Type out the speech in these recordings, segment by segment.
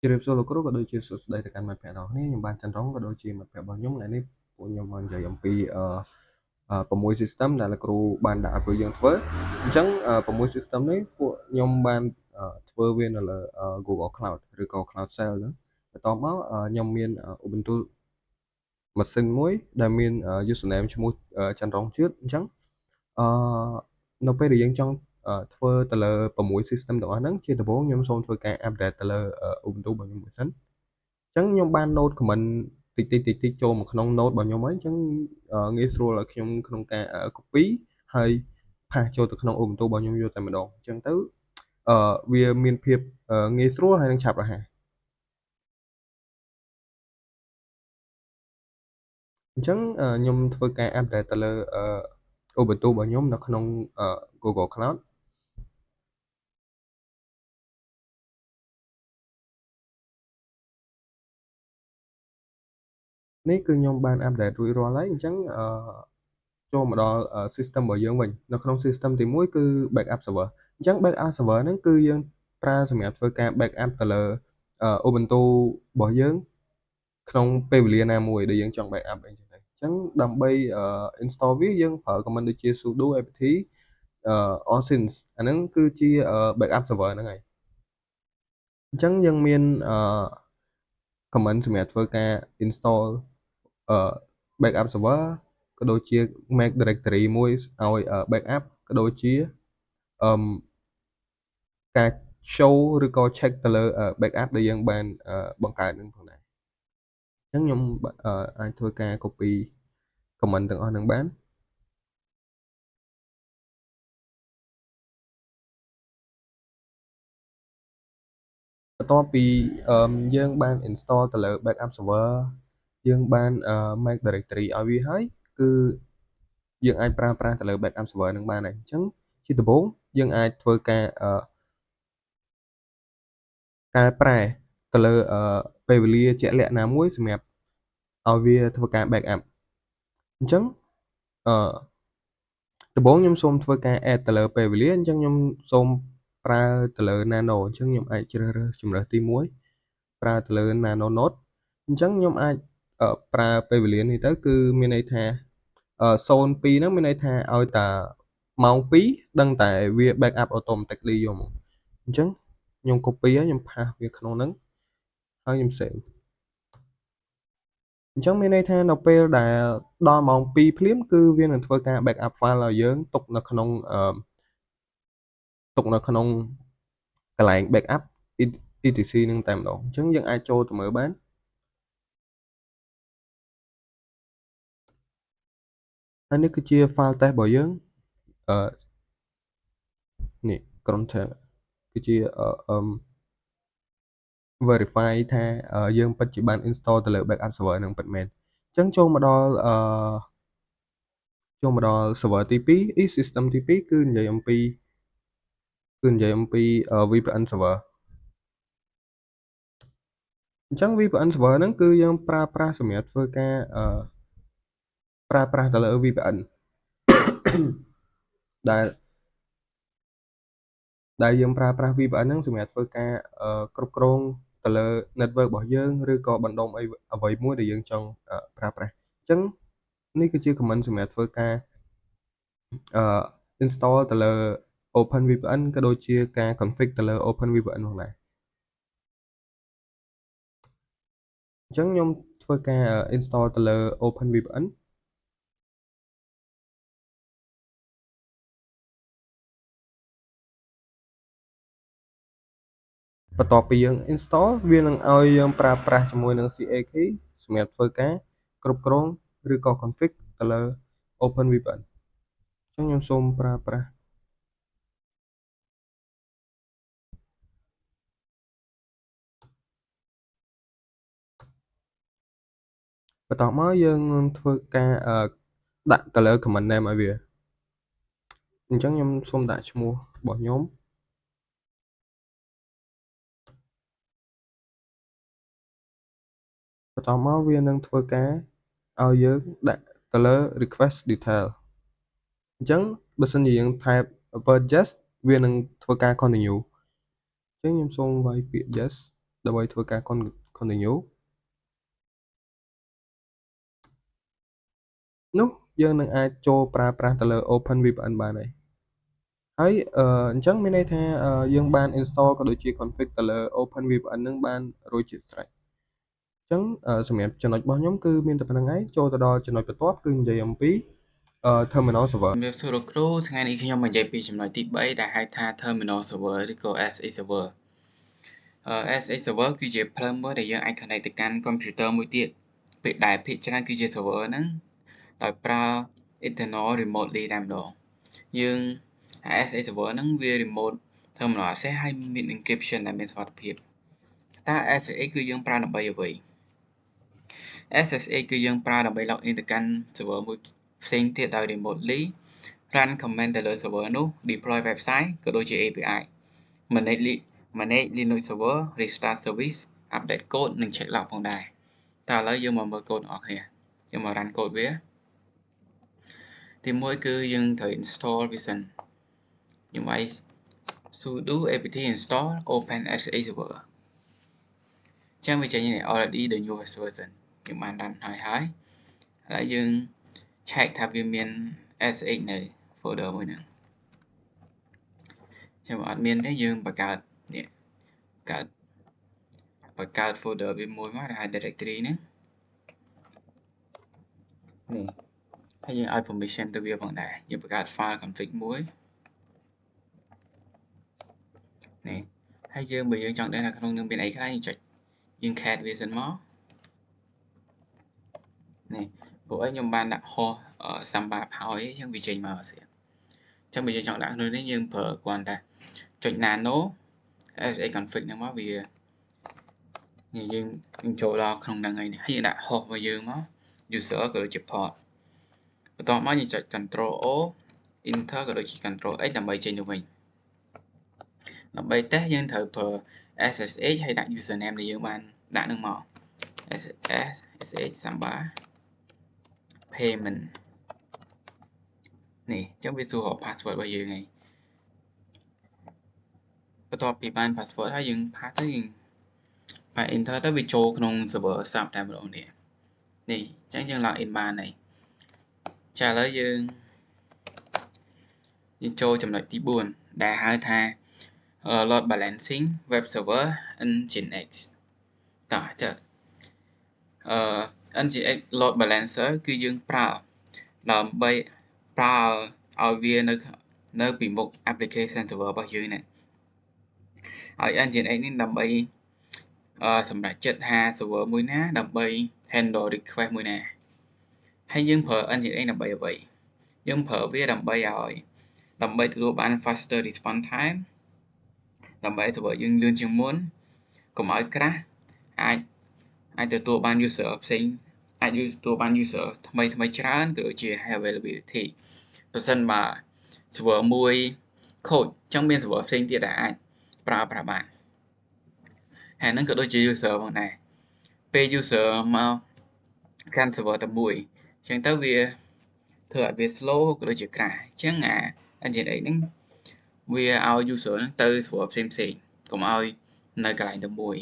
ជ្រាបសួរលោកគ្រូក៏ដូចជាសួស្តីទៅកាន់មិត្តភក្តិទាំងអស់គ្នាខ្ញុំបានចន្ទរងក៏ដូចជាមិត្តភក្តិរបស់ខ្ញុំថ្ងៃនេះពួកខ្ញុំមកនិយាយអំពី6 system ដែលលោកគ្រូបានដាក់ឲ្យពួកយើងធ្វើអញ្ចឹង6 system នេះពួកខ្ញុំបានធ្វើវានៅលើGoogle Cloud ឬក៏ Cloud Shell ហ្នឹងបន្ទាប់មកខ្ញុំមាន Ubuntu ម៉ាស៊ីនមួយដែលមាន username ឈ្មោះចន្ទរងជាតិអញ្ចឹងអឺនៅពេលដែលយើងចង់ធ្វើទៅលើ6 system ទាំងអស់ហ្នឹងជាដំបូងខ្ញុំសូមធ្វើការ update ទៅលើ Ubuntu របស់ខ្ញុំមួយសិន អញ្ចឹងខ្ញុំបាន load comment តិចៗចូលមកក្នុង Node របស់ខ្ញុំហើយអញ្ចឹងងាយស្រួលឲ្យខ្ញុំក្នុងការcopy ហើយ paste ចូលទៅក្នុង Ubuntu របស់ខ្ញុំយកតែម្ដងអញ្ចឹងទៅវាមានភាពងាយស្រួលហើយនិងឆាប់រហ័សអញ្ចឹងខ្ញុំធ្វើការ update ទៅលើ Ubuntu របស់ខ្ញុំនៅក្នុង Google Cloud នេះគឺខ្ញុំបាន update រួចរាល់ហើយអញ្ចឹងចូលមកដល់system របស់យើងវិញនៅក្នុង system ទី1គឺ backup server អញ្ចឹង backup server ហ្នឹងគឺយើងប្រើសម្រាប់ធ្វើការ backup ទៅលើ Ubuntu របស់យើងក្នុងពេលវេលាណាមួយដែលយើងចង់ backup អីចឹងទៅអញ្ចឹងដើម្បីinstall វាយើងប្រើ command ដូចជា sudo apt osins អាហ្នឹងគឺជា backup server ហ្នឹងហើយអញ្ចឹងយើងមានcommand សម្រាប់ធ្វើការ install អឺ backup server ក៏ដូចជា make directory មួយឲ្យ backup ក៏ដូចជាអឺការ show ឬក៏ check ទៅលើ backup ដែលយើងបានបង្កើតនឹងផងដែរអញ្ចឹងខ្ញុំអាចធ្វើការ copy comment ទាំងអស់ហ្នឹងបានបន្ទាប់ពីយើងបាន install ទៅលើ backup server យើងបាន make directory ឲ្យវាហើយគឺយើងអាចប្រើប្រាស់ទៅលើ backup server ហ្នឹងបានហើយអញ្ចឹងជាដំបូងយើងអាចធ្វើការកែប្រែទៅលើពេលវេលាជាក់លាក់ណាមួយសម្រាប់ឲ្យវាធ្វើការ backup អញ្ចឹងអឺដំបូងខ្ញុំសូមធ្វើការ add ទៅលើពេលវេលាអញ្ចឹងខ្ញុំសូមប្រើទៅលើ Nano អញ្ចឹងខ្ញុំអាចជ្រើសរើសជម្រើសទី1ប្រើទៅលើ Nano Note អញ្ចឹងខ្ញុំអាចប្រើពេលវេលានេះទៅគឺមានន័យថា02ហ្នឹងមានន័យថាឲ្យតាម៉ោង2ដឹងតែវា backup automatically យកមកអញ្ចឹងខ្ញុំ copy ហើយខ្ញុំ paste វាក្នុងហ្នឹងហើយខ្ញុំ save អញ្ចឹងមានន័យថានៅពេលដែលដល់ម៉ោង2ភ្លាមគឺវានឹងធ្វើការ backup file ឲ្យយើងទុកនៅក្នុងកន្លែង backup etc ហ្នឹងតែម្ដងអញ្ចឹងយើងអាចចូលទៅមើលបានហើយនេះគឺជា file test របស់យើងអឺនេះក្រុម test គឺជាverify ថាយើងពិតជាបាន install ទៅលើ backup server ហ្នឹងពិតមែនអញ្ចឹងចូលមកដល់server ទី2 system ទី2គឺនិយាយអំពីVPN server អញ្ចឹង VPN server ហ្នឹងគឺយើងប្រើប្រាស់សម្រាប់ធ្វើការប្រើប្រាស់ទៅលើ VPN ដែលយើងប្រើប្រាស់ VPN ហ្នឹងសម្រាប់ធ្វើការគ្រប់គ្រងទៅលើ network របស់យើងឬក៏បណ្ដុំអ្វីមួយដែលយើងចង់ប្រើប្រាស់អញ្ចឹងនេះគឺជា command សម្រាប់ធ្វើការinstall ទៅលើ OpenVPN ក៏ដូចជាការ config ទៅលើ OpenVPN ផងដែរអញ្ចឹងខ្ញុំធ្វើការ install ទៅលើ OpenVPN បន្ទាប់ពីយើង install វានឹងឲ្យយើងប្រើប្រាស់ជាមួយនឹង CA key សម្រាប់ធ្វើការគ្រប់គ្រងឬក៏ config ទៅលើ OpenVPN អញ្ចឹងខ្ញុំសូមប្រើប្រាស់បន្ទាប់មកយើងនឹងធ្វើការដាក់ទៅលើ command name ឲ្យវាអញ្ចឹងខ្ញុំសូមដាក់ឈ្មោះរបស់ខ្ញុំបន្ទាប់មកវានឹងធ្វើការឲ្យយើងដាក់ទៅលើ request detail អញ្ចឹងបើសិនជាយើង type word yes វានឹងធ្វើការ continue អញ្ចឹងខ្ញុំសូមវាយពាក្យ yes ដើម្បីធ្វើការ continue នោះយើងនឹងអាចចូលប្រើប្រាស់ទៅលើ OpenVPN បានហើយហើយអញ្ចឹងមានន័យថាយើងបាន install ក៏ដូចជា config ទៅលើ OpenVPN នឹងបានរួចជាស្រេចអញ្ចឹងសម្រាប់ចំណុចរបស់ខ្ញុំគឺមានតែប៉ុណ្្នឹងឯងចូលទៅដល់ចំណុចបន្ទាប់គឺនិយាយអំពី terminal server ជំរាបសួរលោកគ្រូថ្ងៃនេះខ្ញុំមកនិយាយពីចំណុចទី3ដែលហៅថា terminal server ឬក៏ SH server SH server គឺជាផ្លូវមួយដែលយើងអាច connect ទៅកាន់ computer មួយទៀតពេលដែលភាគច្រើនគឺជា server ហ្នឹងដោយប្រើ internal remotely តែម្ដងយើង SH server ហ្នឹងវា remote terminal access ហើយមាន encryption ដែលមានសុវត្ថិភាពតើ SSH គឺយើងប្រើដើម្បីអ្វី SSH គឺយើងប្រើដើម្បី login ទៅកាន់ server មួយផ្សេងទៀតដោយ remotely run command ទៅលើ server នោះ deploy website ក៏ដូចជា API manage Linux server restart service update code និង check log ផងដែរតើឥឡូវយើងមកមើល code របស់គ្នាយើងមក run code វាទី1គឺយើងត្រូវ install វាសិនខ្ញុំវាយ sudo apt install OpenSH server ចឹងវាចេញនេះ already the newest version យើងបាន run ហើយឥឡូវយើង check ថាវាមាន SH នៅ folder មួយហ្នឹងចាំអត់មានទេយើងបង្កើតនេះបង្កើត folder វាមួយមកដែលហៅ directory ហ្នឹងនេះហើយយើងឲ្យ permission ទៅវាផងដែរយើងបង្កើត file config មួយនេះហើយយើងបើយើងចង់ដឹងថាក្នុងនឹងមានអីខ្លះយើងចុចយើង cat វាសិនមកនេះព្រោះអីខ្ញុំបានដាក់ហោះសម្បាប់ហើយអញ្ចឹងវាចេញមកស្រាប់អញ្ចឹងបើយើងចង់ដាក់ក្នុងនេះយើងប្រើគ្រាន់តែចុច nano SH config ហ្នឹងមកវាយើងចូលដល់ក្នុងហ្នឹងហើយយើងដាក់ host របស់យើងមក user ក៏ដូចជា port បន្ទាប់មកយើងចុច control O enter ក៏ដូចជា control X ដើម្បីចេញទៅវិញដើម្បីតេស្តយើងត្រូវប្រើ SSH ហើយដាក់ username ដែលយើងបានដាក់នឹងមក SSH Samba payment នេះអញ្ចឹងវាសួររក password របស់យើងហើយបន្ទាប់ពីបាន password ហើយយើង pass ទៅយើងបើ enter ទៅវាចូលក្នុង server សັບតែម្ដងនេះអញ្ចឹងយើង login បានហើយចាឥឡូវយើងចូលចំណុចទី4ដែលហៅថា load balancing web server nginx តោះចុះnginx load balancer គឺយើងប្រើដើម្បីប្រើឲ្យវានៅពីមុខ application server របស់យើងហ្នឹងហើយ nginx នេះដើម្បីសម្រាប់ចិត្តថា server មួយណាដើម្បី handle request មួយណាហើយយើងប្រើ nginx ដើម្បីអ្វីយើងប្រើវាដើម្បីទទួលបាន faster response time ដើម្បី server យើងលឿនជាងមុនកុំឲ្យ crash អាចទទួលបាន user ផ្សេងអាចទទួលបាន user ថ្មីច្រើនក៏ដូចជា high availability ប្រសិនបើ server មួយខូចអញ្ចឹងមាន server ផ្សេងទៀតដែលអាចប្រើប្រាស់បានហើយហ្នឹងក៏ដូចជា user ផងដែរពេល user មកកាន់ server តែមួយអញ្ចឹងទៅវាធ្វើឲ្យវា slow ក៏ដូចជា crash អញ្ចឹងnginx ហ្នឹងវាឲ្យ user ហ្នឹងទៅ server ផ្សេងកុំឲ្យនៅកន្លែងតែមួយ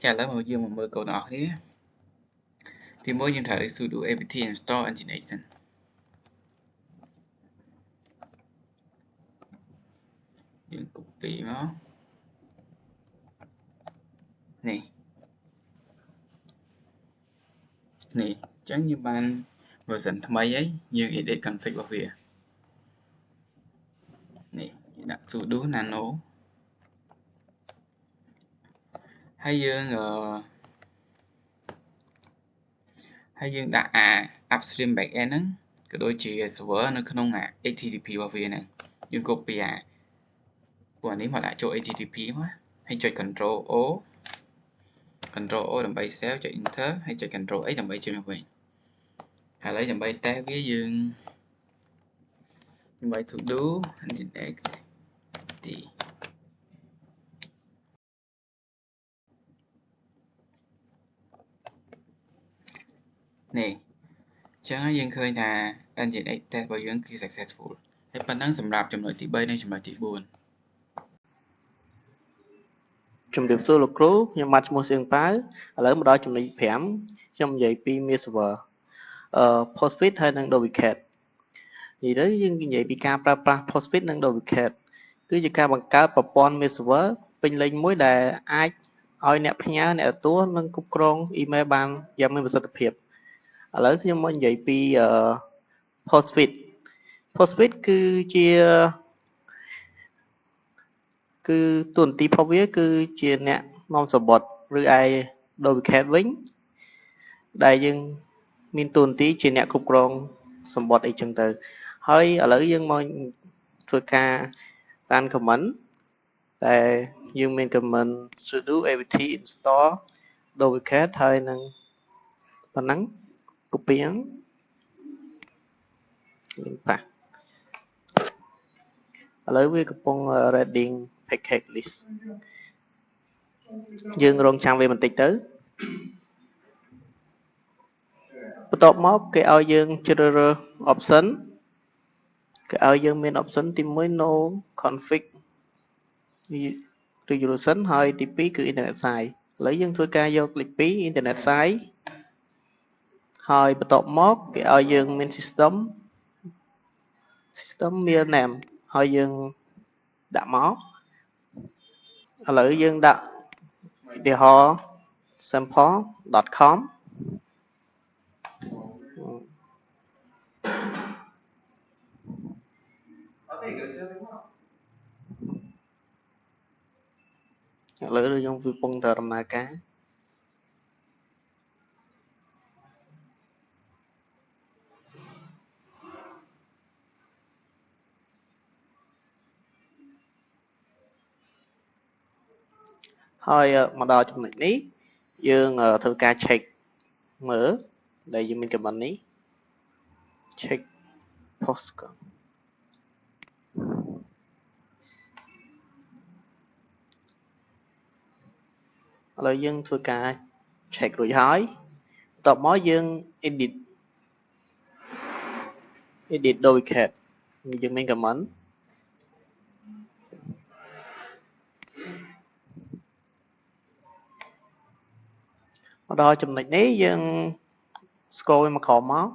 ចាឥឡូវមកយើងមកមើលកូដរបស់គ្នាទី1យើងត្រូវ sudo apt install nginx សិនយើង copy មកនេះអញ្ចឹងយើងបាន version ថ្មីហើយយើង edit config របស់វានេះយើងដាក់ sudo nano ហើយយើងដាក់upstream backend ហ្នឹងក៏ដូចជា server នៅក្នុង HTTP របស់វាហ្នឹងយើង copy ពួកនេះមកដាក់ចូល HTTP មកហើយចុច control O ដើម្បី save ចុច enter ហើយចុច control X ដើម្បីចេញមកវិញហើយឥឡូវដើម្បីតេស្តវាយើងវាយ sudo nginx t នេះចឹងហើយយើងឃើញថា nginx test របស់យើងគឺ successful ហើយប៉ុណ្ណឹងសម្រាប់ចំណុចទី3និងចំណុចទី4 ជំរាបសួរលោកគ្រូខ្ញុំបាទឈ្មោះសៀងប៉ៅឥឡូវមកដល់ចំណុច5ខ្ញុំនិយាយពី Mail server Postfit ហើយនិង Duplicate និយាយទៅយើងនិយាយពីការប្រើប្រាស់ Postfit និង Duplicate គឺជាការបង្កើតប្រព័ន្ធ Mail server ពេញលេញមួយដែលអាចឲ្យអ្នកផ្ញើអ្នកទទួលនិងគ្រប់គ្រង email បានយ៉ាងមានប្រសិទ្ធភាពឥឡូវខ្ញុំមកនិយាយពី Postfit Postfit គឺតួនាទីរបស់វាគឺជាអ្នកនាំសំបុត្រឬឯ Duplicate វិញដែលយើងមានតួនាទីជាអ្នកគ្រប់គ្រងសម្បត្តិអីចឹងទៅហើយឥឡូវយើងមកធ្វើការ run comment តែយើងមាន comment sudo apt install duplicate ហើយនឹងប៉ុណ្ណឹង copy ហ្នឹងយើងប៉ះឥឡូវវាកំពុង reading package list យើងរងចាំវាបន្តិចទៅបន្ទាប់មកគេឲ្យយើងជ្រើសរើស option គេឲ្យយើងមាន option ទី1 no config resolution ហើយទី2គឺ internet size ឥឡូវយើងធ្វើការយកលេខ2 internet size ហើយបន្ទាប់មកគេឲ្យយើងមាន system mail name ហើយយើងដាក់មកឥឡូវយើងដាក់ឧទាហរណ៍ sample.com ឥឡូវយើងវាពងតែដំណើរការហើយមកដល់ចំណុចនេះយើងធ្វើការ check មើលដែលយើងមាន comment នេះ check post ឥឡូវយើងធ្វើការ check រួចហើយបន្ទាប់មកយើង edit duplicate យើងមាន comment មកដល់ចំណុចនេះយើង scroll មកក្រោមមក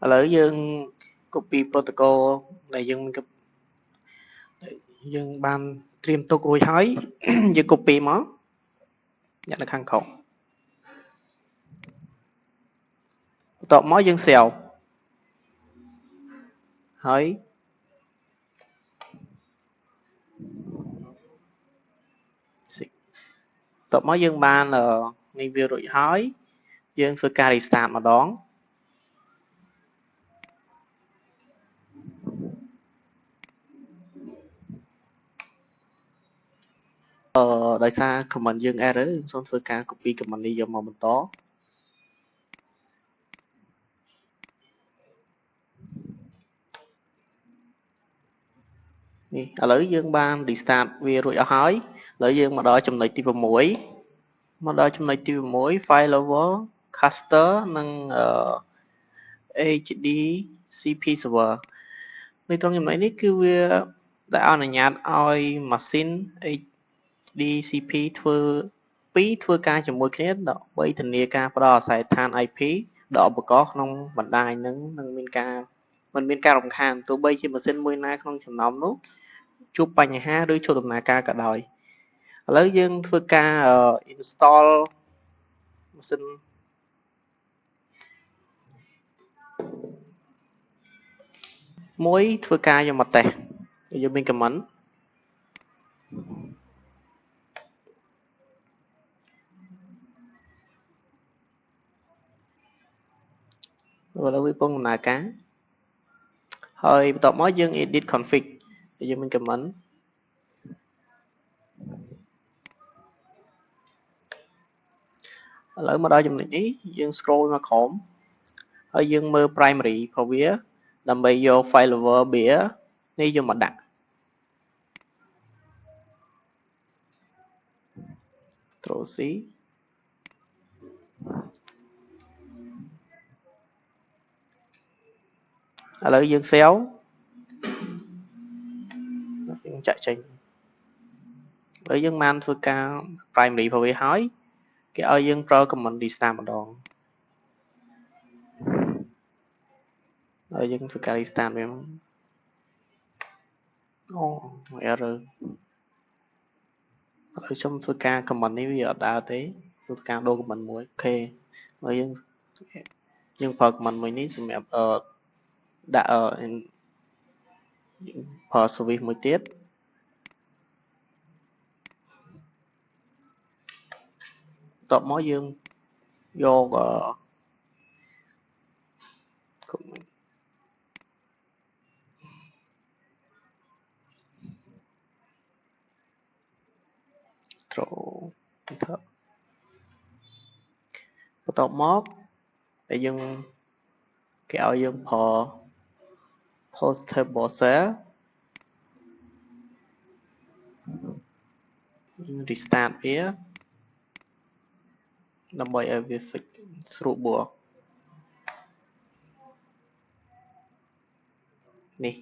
ឥឡូវយើង copy protocol ដែលយើងបានត្រៀមទុករួចហើយយើង copy មកដាក់នៅខាងក្រោមបន្ទាប់មកយើង save ហើយបន្ទាប់មកយើងបាននេះវារួចហើយយើងធ្វើការ restart ម្ដងដោយសារ comment យើង error ខ្ញុំសូមធ្វើការ copy comment នេះយកមកបន្តនេះឥឡូវយើងបាន restart វារួចអស់ហើយឥឡូវយើងមកដល់ចំណុចទី6មកដល់ចំណុចទី6 file level caster និង HDCP server នៅត្រង់ចំណុចនេះគឺវាដែលអនុញ្ញាតឲ្យម៉ាស៊ីន HDCP ធ្វើការជាមួយគ្នាដើម្បីធានាការផ្ដល់អាសយដ្ឋាន IP ដល់ឧបករណ៍ក្នុងបណ្ដាញនឹងមិនមានការរំខានទោះបីជាម៉ាស៊ីនមួយណាក្នុងចំណោមនោះជួបបញ្ហាឬជួបដំណើរការក៏ដោយឥឡូវយើងធ្វើការ install ម៉ាស៊ីនមួយធ្វើការយកមកតេស្តយើងមាន comment ឥឡូវវាពងដំណើរការហើយបន្ទាប់មកយើង edit config យើងមាន comment ឥឡូវមកដល់ចំណុចនេះយើង scroll មកក្រោមហើយយើងមើល primary របស់វាដើម្បីយក file level beer នេះយកមកដាក់ Ctrl C ឥឡូវយើង save ចាក់ចេញឥឡូវយើងបានធ្វើការ primary របស់វាហើយគេឲ្យយើងប្រើ command restart ម្ដងហើយយើងធ្វើការ restart វាអូ error ឥឡូវខ្ញុំធ្វើការ command នេះវាអត់ដើរទេធ្វើការដូរ command មួយអូខេហើយយើងប្រើ command មួយនេះសម្រាប់ដាក់ប្រើ service មួយទៀតបន្ទាប់មកយើងយកត្រូវបន្ទាប់មកដែលយើងគេឲ្យយើងប្រើ host table cell restart វាដើម្បីឲ្យវា fix ស្រួលបួរនេះ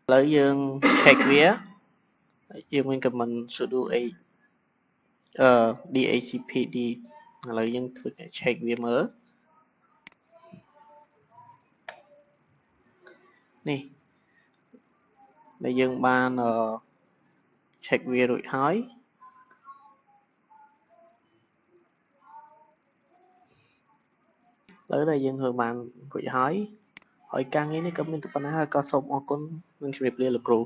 ឥឡូវយើង check វាយើងមាន command sudo dhcpd ឥឡូវយើងធ្វើការ check វាមើលនេះដែលយើងបាន check វារួចហើយឥឡូវដែលយើងធ្វើបានរួចហើយការងារនេះក៏មានតែប៉ុណ្ណេះហើយក៏សូមអរគុណនិងជម្រាបលាលោកគ្រូ